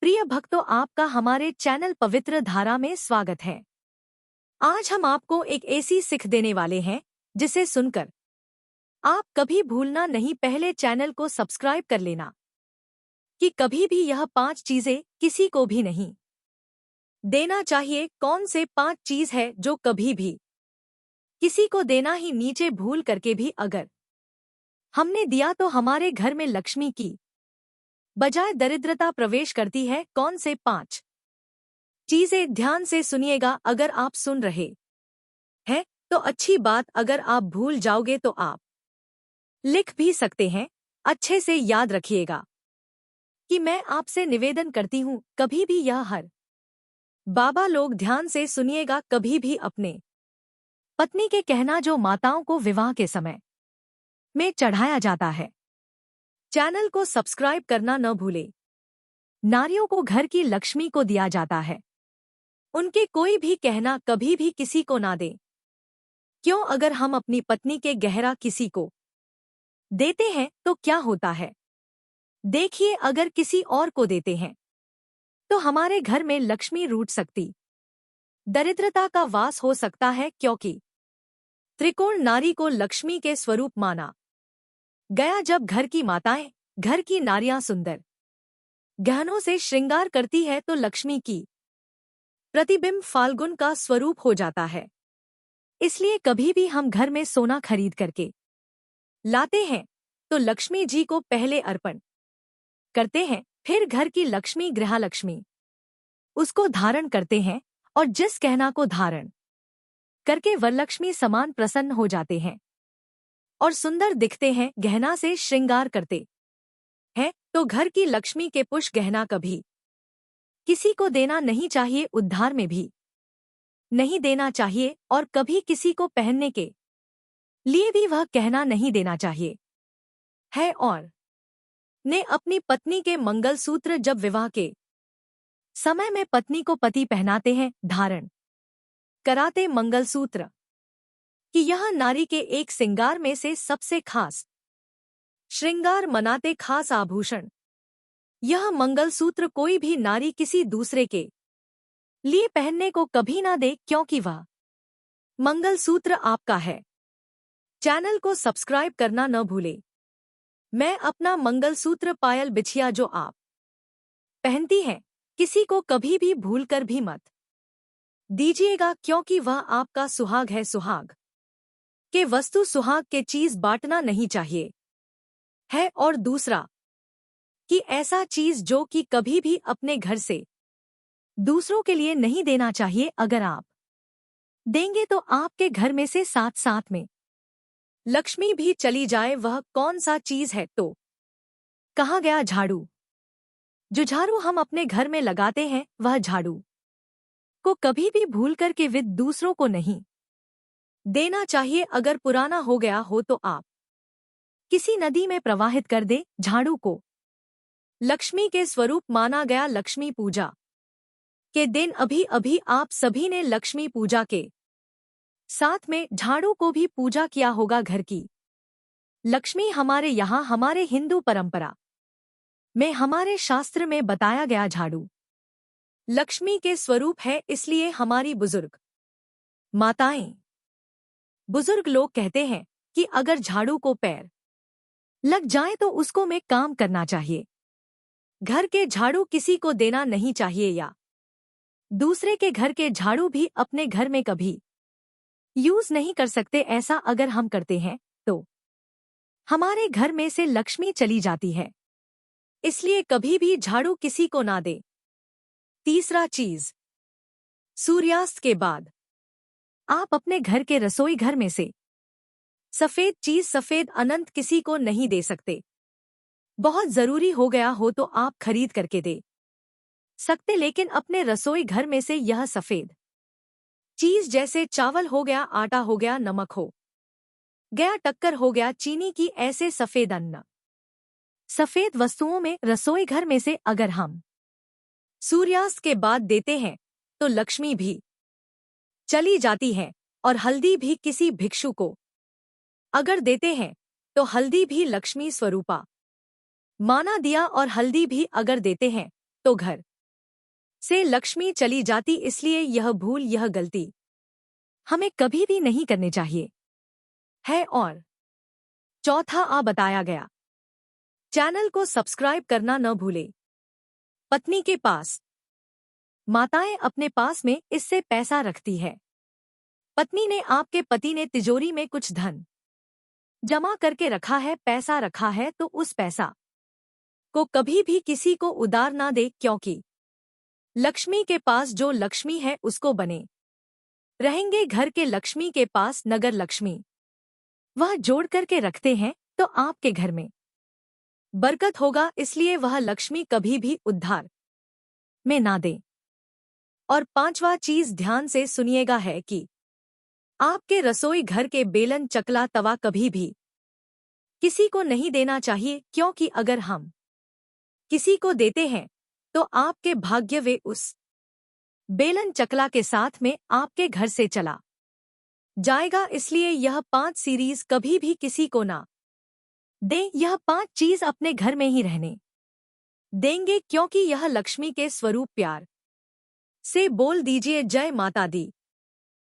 प्रिय भक्तों, आपका हमारे चैनल पवित्र धारा में स्वागत है। आज हम आपको एक ऐसी सीख देने वाले हैं जिसे सुनकर आप कभी भूलना नहीं, पहले चैनल को सब्सक्राइब कर लेना कि कभी भी यह 5 चीजें किसी को भी नहीं देना चाहिए। कौन से 5 चीज है जो कभी भी किसी को देना ही नीचे भूल करके भी अगर हमने दिया तो हमारे घर में लक्ष्मी की बजाय दरिद्रता प्रवेश करती है। कौन से 5 चीजें, ध्यान से सुनिएगा। अगर आप सुन रहे हैं तो अच्छी बात, अगर आप भूल जाओगे तो आप लिख भी सकते हैं। अच्छे से याद रखिएगा कि मैं आपसे निवेदन करती हूं, कभी भी यह हर बाबा लोग ध्यान से सुनिएगा, कभी भी अपने पत्नी के कहना जो माताओं को विवाह के समय में चढ़ाया जाता है। चैनल को सब्सक्राइब करना न भूले। नारियों को घर की लक्ष्मी को दिया जाता है, उनके कोई भी कहना कभी भी किसी को ना दे। क्यों? अगर हम अपनी पत्नी के गहरा किसी को देते हैं तो क्या होता है देखिए, अगर किसी और को देते हैं तो हमारे घर में लक्ष्मी रूठ सकती, दरिद्रता का वास हो सकता है, क्योंकि त्रिकोण नारी को लक्ष्मी के स्वरूप माना गया। जब घर की माताएं, घर की नारियां सुंदर गहनों से श्रृंगार करती है तो लक्ष्मी की प्रतिबिंब फाल्गुन का स्वरूप हो जाता है। इसलिए कभी भी हम घर में सोना खरीद करके लाते हैं तो लक्ष्मी जी को पहले अर्पण करते हैं, फिर घर की लक्ष्मी, गृहलक्ष्मी, उसको धारण करते हैं और जिस गहना को धारण करके वरलक्ष्मी समान प्रसन्न हो जाते हैं और सुंदर दिखते हैं, गहना से श्रृंगार करते हैं, तो घर की लक्ष्मी के पुष्प गहना कभी किसी को देना नहीं चाहिए, उद्धार में भी नहीं देना चाहिए और कभी किसी को पहनने के लिए भी वह गहना नहीं देना चाहिए है। और ने अपनी पत्नी के मंगलसूत्र, जब विवाह के समय में पत्नी को पति पहनाते हैं, धारण कराते मंगलसूत्र कि यह नारी के एक श्रृंगार में से सबसे खास श्रृंगार मनाते खास आभूषण। यह मंगलसूत्र कोई भी नारी किसी दूसरे के लिए पहनने को कभी ना दे, क्योंकि वह मंगलसूत्र आपका है। चैनल को सब्सक्राइब करना न भूले। मैं अपना मंगलसूत्र, पायल, बिछिया जो आप पहनती हैं, किसी को कभी भी भूलकर भी मत दीजिएगा, क्योंकि वह आपका सुहाग है। सुहाग के वस्तु, सुहाग के चीज बांटना नहीं चाहिए है। और दूसरा कि ऐसा चीज जो कि कभी भी अपने घर से दूसरों के लिए नहीं देना चाहिए। अगर आप देंगे तो आपके घर में से साथ साथ में लक्ष्मी भी चली जाए। वह कौन सा चीज है? तो कहा गया झाड़ू। जो झाड़ू हम अपने घर में लगाते हैं, वह झाड़ू को कभी भी भूल कर के विद दूसरों को नहीं देना चाहिए। अगर पुराना हो गया हो तो आप किसी नदी में प्रवाहित कर दे। झाड़ू को लक्ष्मी के स्वरूप माना गया। लक्ष्मी पूजा के दिन अभी अभी आप सभी ने लक्ष्मी पूजा के साथ में झाड़ू को भी पूजा किया होगा। घर की लक्ष्मी हमारे यहाँ, हमारे हिंदू परंपरा में, हमारे शास्त्र में बताया गया झाड़ू लक्ष्मी के स्वरूप है। इसलिए हमारी बुजुर्ग माताएं, बुजुर्ग लोग कहते हैं कि अगर झाड़ू को पैर लग जाए तो उसको में काम करना चाहिए। घर के झाड़ू किसी को देना नहीं चाहिए, या दूसरे के घर के झाड़ू भी अपने घर में कभी यूज नहीं कर सकते। ऐसा अगर हम करते हैं तो हमारे घर में से लक्ष्मी चली जाती है। इसलिए कभी भी झाड़ू किसी को ना दे। तीसरा चीज, सूर्यास्त के बाद आप अपने घर के रसोई घर में से सफेद चीज, सफेद अनंत किसी को नहीं दे सकते। बहुत जरूरी हो गया हो तो आप खरीद करके दे सकते, लेकिन अपने रसोई घर में से यह सफेद चीज, जैसे चावल हो गया, आटा हो गया, नमक हो गया, टक्कर हो गया, चीनी की, ऐसे सफेद अन्न, सफेद वस्तुओं में रसोई घर में से अगर हम सूर्यास्त के बाद देते हैं तो लक्ष्मी भी चली जाती है। और हल्दी भी किसी भिक्षु को अगर देते हैं तो हल्दी भी लक्ष्मी स्वरूपा माना दिया। और हल्दी भी अगर देते हैं तो घर से लक्ष्मी चली जाती, इसलिए यह भूल, यह गलती हमें कभी भी नहीं करनी चाहिए है। और चौथा आ बताया गया, चैनल को सब्सक्राइब करना न भूले। पत्नी के पास, माताएं अपने पास में इससे पैसा रखती है। पत्नी ने, आपके पति ने तिजोरी में कुछ धन जमा करके रखा है, पैसा रखा है, तो उस पैसा को कभी भी किसी को उधार ना दे, क्योंकि लक्ष्मी के पास जो लक्ष्मी है उसको बने रहेंगे। घर के लक्ष्मी के पास नगर लक्ष्मी वह जोड़ करके रखते हैं तो आपके घर में बरकत होगा, इसलिए वह लक्ष्मी कभी भी उधार में ना दे। और पांचवा चीज ध्यान से सुनिएगा है कि आपके रसोई घर के बेलन, चकला, तवा कभी भी किसी को नहीं देना चाहिए, क्योंकि अगर हम किसी को देते हैं तो आपके भाग्य वे उस बेलन चकला के साथ में आपके घर से चला जाएगा। इसलिए यह 5 सीरीज कभी भी किसी को ना दें। यह 5 चीज अपने घर में ही रहने देंगे, क्योंकि यह लक्ष्मी के स्वरूप। प्यार से बोल दीजिए जय माता दी।